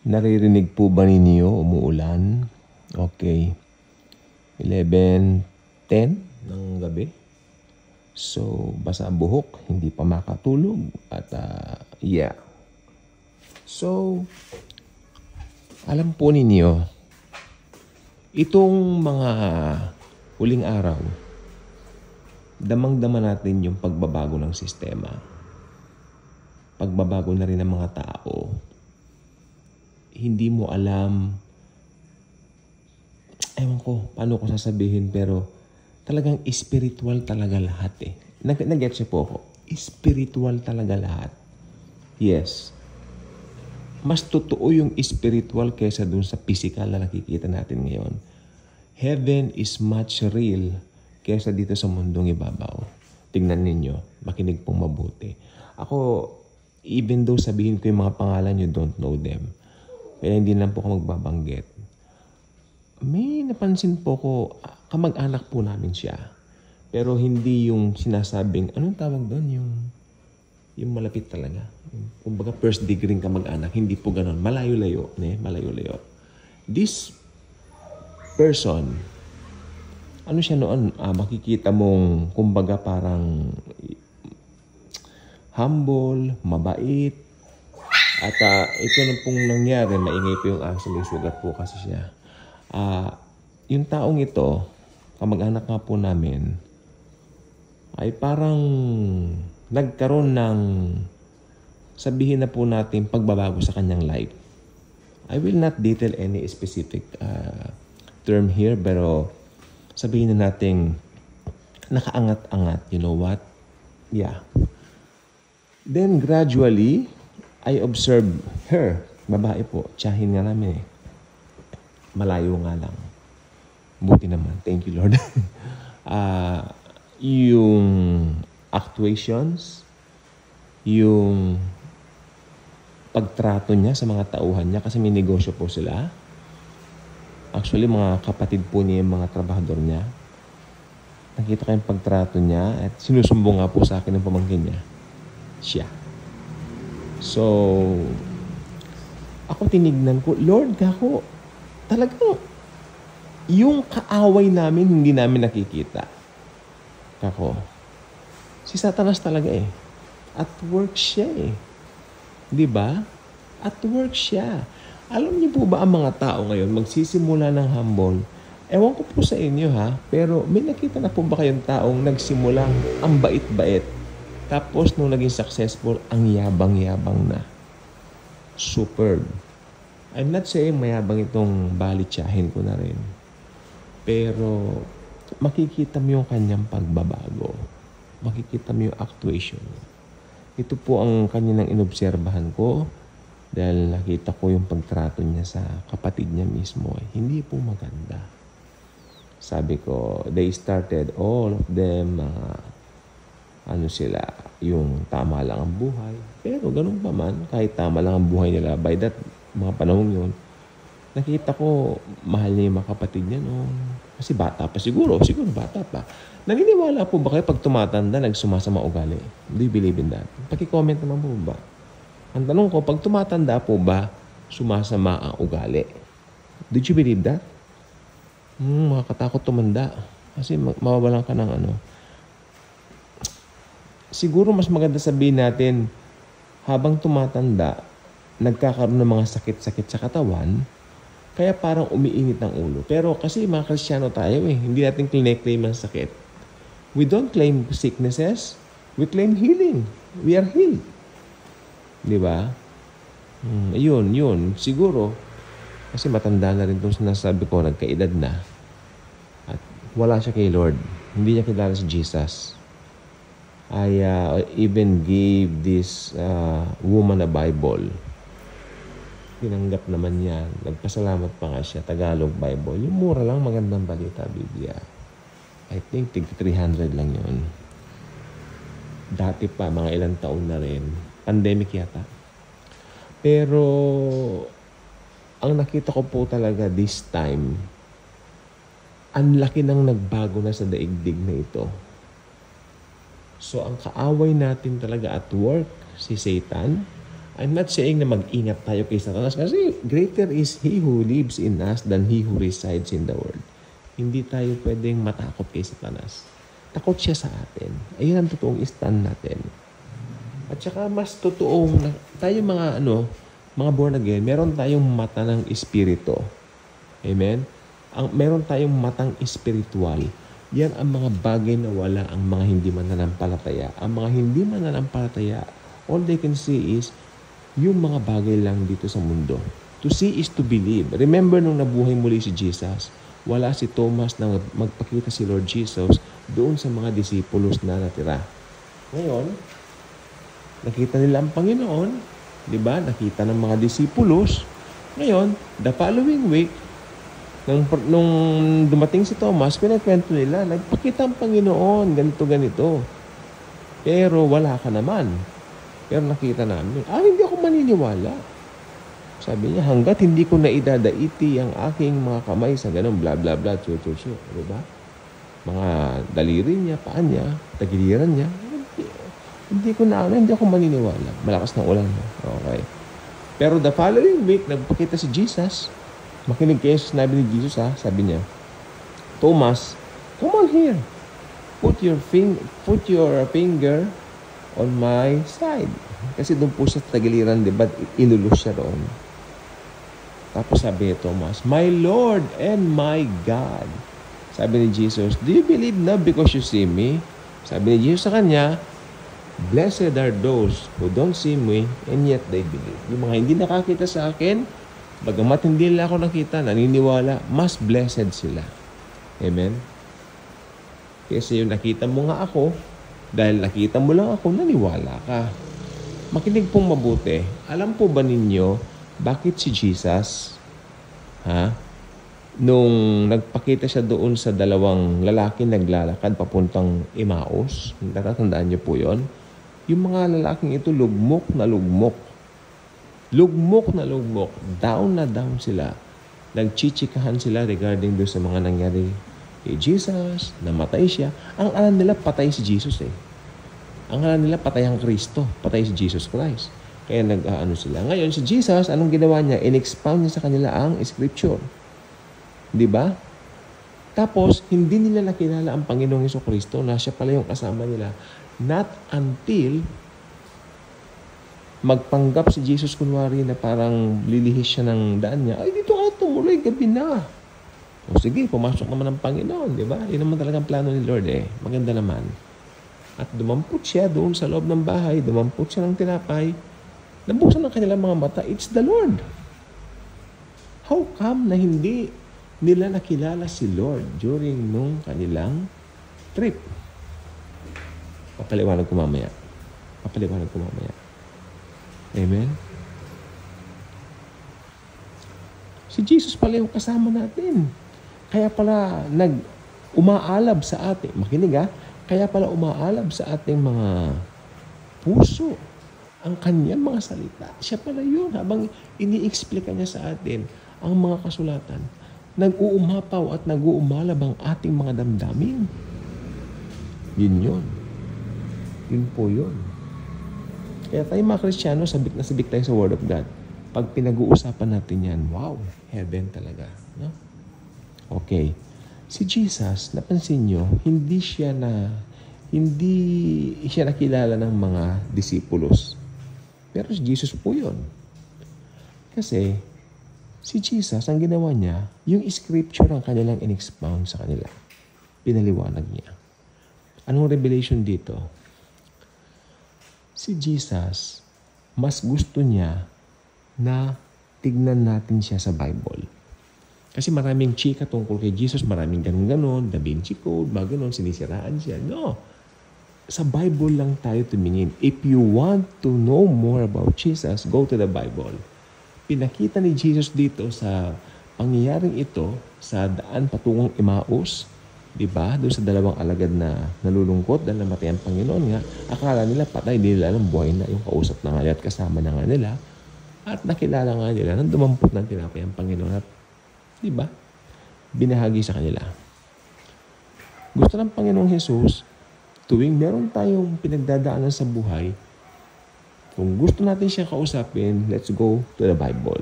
Naririnig po ba ninyo umuulan? Okay. 11:10 ng gabi. So, basa ang buhok, hindi pa makatulog. At yeah. So, alam po ninyo, itong mga huling araw, damang-dama natin yung pagbabago ng sistema. Pagbabago na rin ng mga tao. Hindi mo alam, ewan ko, paano ko sasabihin, pero talagang spiritual talaga lahat eh. Nag-get siya po ako. Spiritual talaga lahat. Yes. Mas totoo yung spiritual kaysa dun sa physical na nakikita natin ngayon. Heaven is much real kaysa dito sa mundong ibabaw. Tingnan ninyo, makinig pong mabuti. Ako, even though sabihin ko yung mga pangalan, you don't know them. Kaya hindi lang po ako magbabanggit. May napansin po ko, kamag-anak po namin siya. Pero hindi yung sinasabing, anong tawag doon? Yung malapit talaga. Kumbaga first degree kamag-anak. Hindi po ganun. Malayo-layo. Malayo-layo. This person, ano siya noon? Makikita mong, kumbaga parang humble, mabait. At ito na pong nangyari, maingay po yung aso, may sugat po kasi siya. Yung taong ito, kamag-anak nga po namin, ay parang nagkaroon ng, sabihin na po natin, pagbabago sa kanyang life. I will not detail any specific term here, pero sabihin na natin, nakaangat-angat, you know what? Yeah. Then gradually, I observe her. Babae po. Tiyahin nga namin eh. Malayo nga lang. Buti naman. Thank you, Lord. Yung actuations, yung pagtrato niya sa mga tauhan niya, kasi may negosyo po sila. Actually, mga kapatid po niya yung mga trabahador niya. Nakita ko yung pagtrato niya at sinusumbong nga po sa akin ng pamangkin niya. Siya. So, ako tinignan ko, Lord, kako, talagang yung kaaway namin, hindi namin nakikita. Kako, si Satanas talaga eh. At work siya eh. Di ba? At work siya. Alam niyo po ba ang mga tao ngayon, magsisimula ng humble? Ewan ko po sa inyo ha, pero may nakita na po ba kayong taong nagsimulang ang bait-bait? Tapos, nung naging successful, ang yabang-yabang na. Superb. I'm not saying mayabang itong balitsahin ko na rin. Pero, makikita mo yung kanyang pagbabago. Makikita mo yung actuation. Ito po ang kanyang inobserbahan ko dahil nakita ko yung pagtrato niya sa kapatid niya mismo. Hindi po maganda. Sabi ko, they started, all of them, sila, yung tama lang ang buhay. Pero ganun pa man, kahit tama lang ang buhay nila, by that mga panahon yun, nakita ko, mahal niya yung mga kapatid niya noon. Kasi bata pa siguro bata pa. Naniniwala po ba kayo pag tumatanda, nagsumasama ugali? Do you believe in that? Paki-comment naman po ba? Ang tanong ko, pag tumatanda po ba, sumasama ang ugali? Did you believe that? Makakatakot tumanda. Kasi mawawalan ka ng Siguro mas maganda sabihin natin, habang tumatanda, nagkakaroon ng mga sakit-sakit sa katawan, kaya parang umiinit ang ulo. Pero kasi mga Kristiyano tayo hindi natin claim ang sakit. We don't claim sicknesses, we claim healing. We are healed. Di ba? Yun. Siguro, kasi matanda na rin itong sinasabi ko, nagkaedad na. At wala siya kay Lord. Hindi niya kilala si Jesus. I even gave this woman a Bible. Tinanggap naman niya. Nagpasalamat pa nga siya. Tagalog Bible. Yung mura lang, magandang balita, Biblia. I think 300 lang yun. Dati pa, mga ilang taon na rin. Pandemic yata. Pero, ang nakita ko po talaga this time, ang laki nang nagbago na sa daigdig na ito. So, ang kaaway natin talaga at work, si Satan, I'm not saying na mag-ingat tayo kay Satanas kasi greater is He who lives in us than He who resides in the world. Hindi tayo pwedeng matakot kay Satanas. Takot siya sa atin. Ayun ang totoong stand natin. At saka mas totoong tayo mga born again, meron tayong mata ng espiritu. Amen? Meron tayong matang espiritual. Yan ang mga bagay na wala ang mga hindi mananampalataya. Ang mga hindi mananampalataya, all they can see is yung mga bagay lang dito sa mundo. To see is to believe. Remember nung nabuhay muli si Jesus, wala si Thomas na magpakita si Lord Jesus doon sa mga disipulos na natira. Ngayon, nakita nila ang Panginoon, di ba? Nakita ng mga disipulos. Ngayon, the following week, nung dumating si Thomas, pinakwento nila, nagpakita ang Panginoon, ganito. Pero wala ka naman. Pero nakita namin, hindi ako maniniwala. Sabi niya, hanggat hindi ko naidadaiti ang aking mga kamay sa ganun, bla bla bla, diba? Mga daliri niya, paan niya, tagiliran niya, hindi ako maniniwala. Malakas ng ulan. Okay. Pero the following week, nagpakita si Jesus. Makinig kayo sa sinabi ni Jesus, sabi niya, Thomas, come on here. Put your finger on my side. Kasi doon po sa tagiliran, di ba, inulus siya roon. Tapos sabi ni Thomas, my Lord and my God. Sabi ni Jesus, do you believe now because you see me? Sabi ni Jesus sa kanya, blessed are those who don't see me and yet they believe. Yung mga hindi nakakita sa akin, bagamat hindi nila ako nakita, naniniwala, mas blessed sila. Amen? Kasi yung nakita mo nga ako, dahil nakita mo lang ako, naniwala ka. Makinig pong mabuti. Alam po ba ninyo bakit si Jesus, nung nagpakita siya doon sa dalawang lalaki naglalakad papuntang Emmaus, natatandaan niyo po yon? Yung mga lalaking ito, lugmok na lugmok. Lugmok na lugmok. Down na down sila. Nagchichikahan sila regarding doon sa mga nangyari kay Jesus, namatay siya. Ang alam nila, patay si Jesus eh. Ang alam nila, patay ang Kristo. Patay si Jesus Christ. Kaya nag-aano sila. Ngayon, si Jesus, anong ginawa niya? In-expound niya sa kanila ang Scripture. Di ba? Tapos, hindi nila nakilala ang Panginoong Jesucristo na siya pala yung kasama nila. Not until magpanggap si Jesus kunwari na parang lilihis siya ng daan niya. Ay, dito ka tumuloy, gabi na. O sige, pumasok naman ang Panginoon, di ba? Yun naman talagang plano ni Lord eh. Maganda naman. At dumampot siya doon sa loob ng bahay, dumampot siya ng tinapay, nabuksan ng kanilang mga mata, it's the Lord. How come na hindi nila nakilala si Lord during nung kanilang trip? Papaliwanag ko mamaya. Amen? Si Jesus pala yung kasama natin. Kaya pala umaalab sa atin. Makinig Kaya pala umaalab sa ating mga puso ang kanyang mga salita. Siya pala yun. Habang ini-explica niya sa atin ang mga kasulatan, nag-uumapaw at nag-uumalab ang ating mga damdamin. Yun. Yun po yun. Kaya tayo mga Kristiyano, sabik na sabik tayo sa Word of God. Pag pinag-uusapan natin yan, wow, heaven talaga. No? Okay. Si Jesus, napansin nyo, hindi siya nakilala ng mga disipulos. Pero si Jesus po yun. Kasi, si Jesus, ang ginawa niya, yung scripture ang kanilang in-expound sa kanila. Pinaliwanag niya. Anong revelation dito? Si Jesus, mas gusto niya na tignan natin siya sa Bible. Kasi maraming chika tungkol kay Jesus, maraming ganun-ganon, Da Vinci Code, mga ganon, sinisiraan siya. No. Sa Bible lang tayo tumingin. If you want to know more about Jesus, go to the Bible. Pinakita ni Jesus dito sa pangyayaring ito, sa daan patungong Emmaus, di ba? Doon sa dalawang alagad na nalulungkot dahil namatay ang Panginoon nga, akala nila patay, di nila alam buhay na yung kausap na nga at kasama na nga nila. At nakilala nga nila nang dumampot ng tinapay ang Panginoon at di ba? Binahagi sa kanila. Gusto ng Panginoong Jesus, tuwing meron tayong pinagdadaanan sa buhay, Kung gusto natin siya kausapin, let's go to the Bible.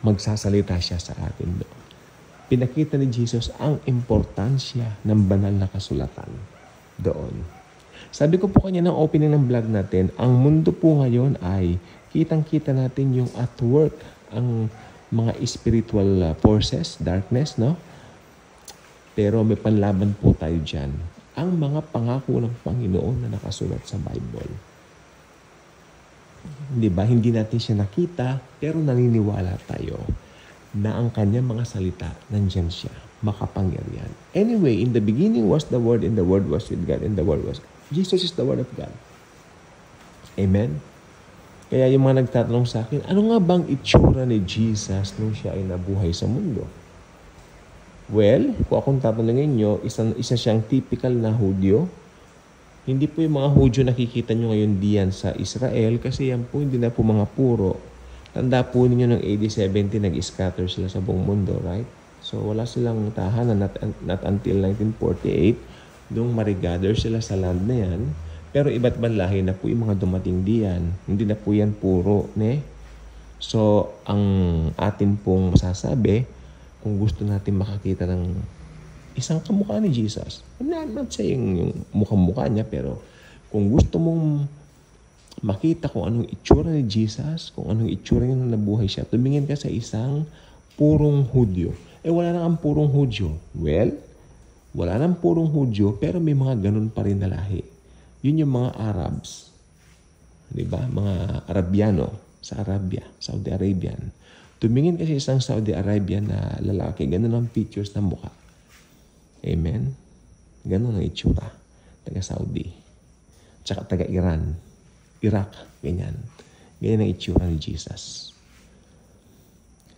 Magsasalita siya sa atin doon. Pinakita ni Jesus ang importansya ng banal na kasulatan doon. Sabi ko po kanya ng opening ng vlog natin, ang mundo po ngayon ay kitang-kita natin yung at work, ang mga spiritual forces, darkness, no? Pero may panlaban po tayo dyan. Ang mga pangako ng Panginoon na nakasulat sa Bible. Di ba? Hindi natin siya nakita, pero naniniwala tayo na ang kanyang mga salita, nandyan siya, makapangyarihan. Anyway, in the beginning was the Word, and the Word was with God, and the Word was God. Jesus is the Word of God. Amen? Kaya yung mga nagtatanong sa akin, ano nga bang itsura ni Jesus nung siya ay nabuhay sa mundo? Well, kung akong tatanungin nyo, isa siyang typical na Hudyo. Hindi po yung mga Hudyo nakikita nyo ngayon diyan sa Israel kasi yan po hindi na po mga puro. Tanda po ninyo ng AD 70 nag-scatter sila sa buong mundo, right? So wala silang tahanan not until 1948 nung marigather sila sa land na yan. Pero iba't ibang lahi na po yung mga dumating diyan. Hindi na po yan puro, ne? So ang atin pong masasabi, kung gusto natin makakita ng isang kamukha ni Jesus. I'm not saying yung mukhang-mukha niya, pero kung gusto mong makita kung anong itsura ni Jesus, kung anong itsura niya nung nabuhay siya, tumingin ka sa isang purong Hudyo. Wala na ang purong Hudyo. Well, wala nang purong Hudyo, pero may mga ganun pa rin na lahi. Yun yung mga Arabs. Diba? Mga Arabiano sa Arabia, Saudi Arabian. Tumingin kasi isang Saudi Arabian na lalaki, ganun ang features ng mukha. Amen? Ganun ang itsura. Taga-Saudi. Tsaka taga-Iran. Iraq. Ganyan. Ganyan ang itsura ni Jesus.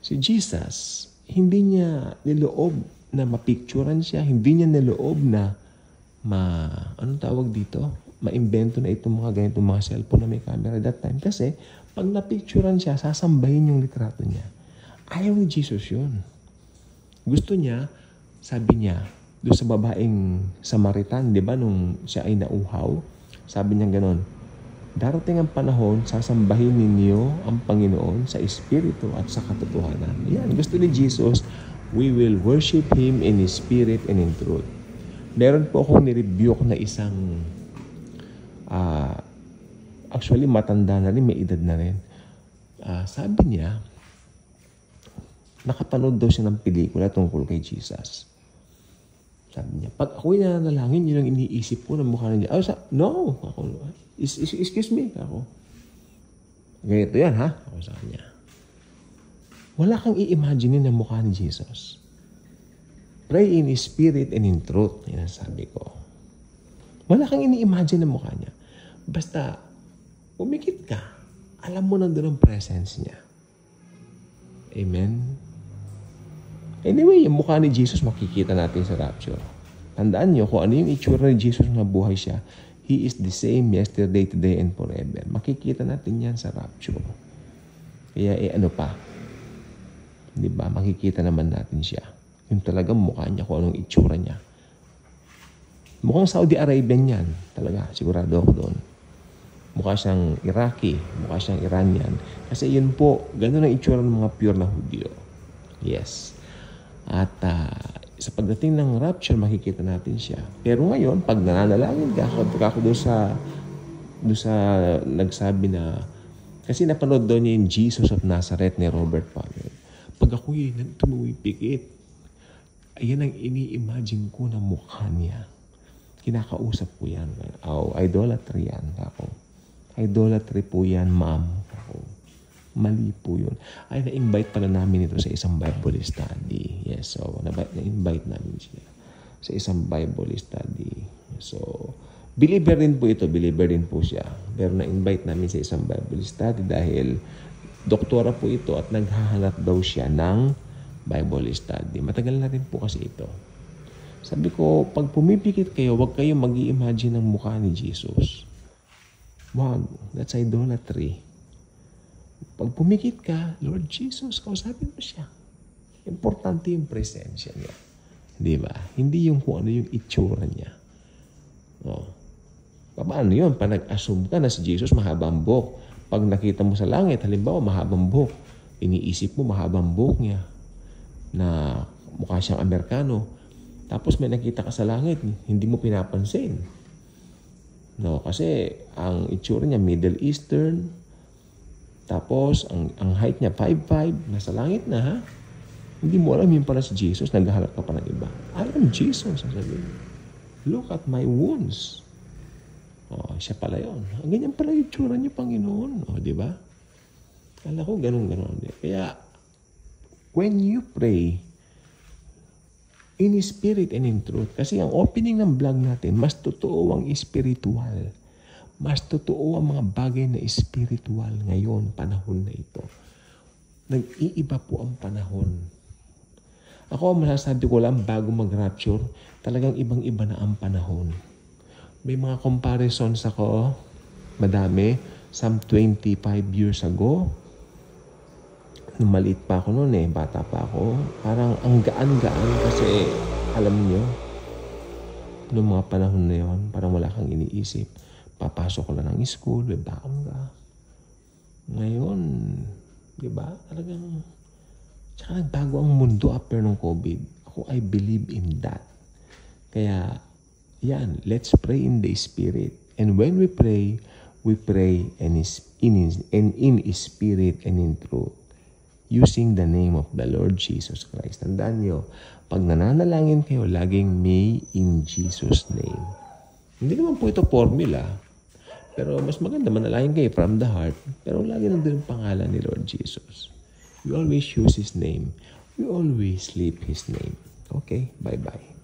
Si Jesus, hindi niya niloob na mapicturan siya. Hindi niya niloob na anong tawag dito? Ma-invento na itong mga ganitong mga cellphone na may camera that time. Kasi, pag napicturan siya, sasambahin yung litrato niya. Ayaw ni Jesus yun. Gusto niya, sabi niya, doon sa babaeng Samaritan, di ba, nung siya ay nauhaw, sabi niya ganon, darating ang panahon, sasambahin ninyo ang Panginoon sa Espiritu at sa katotohanan. Yan, gusto ni Jesus, we will worship Him in His Spirit and in truth. Meron po akong nirebuke na isang, actually matanda na rin, may edad na rin. Sabi niya, nakapanood daw siya ng pelikula tungkol kay Jesus. Sabi niya, pag ako'y nananalangin, yun ang iniisip ko ng mukha niya. No. Excuse me. Ako. Ganito yan, ha? Ako sa kanya. Wala kang i-imagine ng mukha ni Jesus. Pray in His Spirit and in truth. Yan ang sabi ko. Wala kang ini-imagine ng mukha niya. Basta, umikit ka. Alam mo nandun ang presence niya. Amen? Anyway, yung mukha ni Jesus makikita natin sa rapture. Tandaan nyo, kung ano yung itsura ni Jesus na buhay siya, He is the same yesterday, today, and forever. Makikita natin yan sa rapture. Kaya ano pa? Diba? Makikita naman natin siya. Yung talagang mukha niya, kung anong itsura niya. Mukhang Saudi Arabian yan. Talaga, sigurado ako doon. Mukha siyang Iraqi, mukha siyang Iranian. Kasi yun po, ganun ang itsura ng mga pure na Hudyo. Yes. At sa pagdating ng rapture, makikita natin siya. Pero ngayon, pag nananalangin ka, ako doon sa nagsabi na, kasi napanood doon niya yung Jesus of Nazareth ni Robert Powell. Pag ako'y tumipikit, ayan ang ini-imagine ko na mukha niya. Kinakausap ko yan. Idolatry yan. Idolatry po yan, ma'am. Mali po yun. Ay, na-invite pala namin ito sa isang Bible study. Yes, so, na-invite namin siya sa isang Bible study. So, believer din po ito. Believer din po siya. Pero na-invite namin sa isang Bible study dahil doktora po ito at naghahanap daw siya ng Bible study. Matagal na rin po kasi ito. Sabi ko, pag pumipikit kayo, huwag kayong mag-i-imagine ng mukha ni Jesus. Wag. That's idolatry. Pag pumikit ka, Lord Jesus, kausapin mo siya. Importante yung presensya niya. Di ba? Hindi yung kung ano yung itsura niya. Paano yun? Pag nag-assume ka na si Jesus mahabang buhok, Pag nakita mo sa langit, halimbawa mahabang buhok, iniisip mo mahabang buhok niya na mukha siyang Amerikano. Tapos may nakita ka sa langit, hindi mo pinapansin. No, kasi ang itsura niya Middle Eastern. Tapos ang height niya 5'5", nasa langit na ha. Hindi mo alam yun pala si Jesus, naghahanap ka pa ng iba. I am Jesus, sasabihin. Look at my wounds. Oh, siya pala yun. Ganyan pala yung itsura niya, Panginoon. Oh, di ba? Kala ko ganun. Kaya, when you pray, in spirit and in truth, kasi ang opening ng vlog natin, mas totoo ang spiritual. Mas totoo ang mga bagay na spiritual ngayon, panahon na ito. Nag-iiba po ang panahon. Ako, masasabi ko lang, bago mag-rapture, talagang ibang-iba na ang panahon. May mga comparisons ako, madami, some 25 years ago. Nung maliit pa ako noon bata pa ako. Parang ang gaan-gaan kasi, alam niyo, noong mga panahon na yun, parang wala kang iniisip. Papasok ko lang ng school, may baon ka. Ngayon, di ba? Talagang, tsaka nagbago ang mundo after ng COVID. Ako, I believe in that. Kaya, yan, let's pray in the Spirit. And when we pray in Spirit and in truth. Using the name of the Lord Jesus Christ. Tandaan nyo, pag nananalangin kayo, laging may in Jesus' name. Hindi naman po ito formula. Pero mas maganda manalangin kayo from the heart. Pero lagi nandun yung pangalan ni Lord Jesus. We always use His name. We always sleep His name. Okay, bye-bye.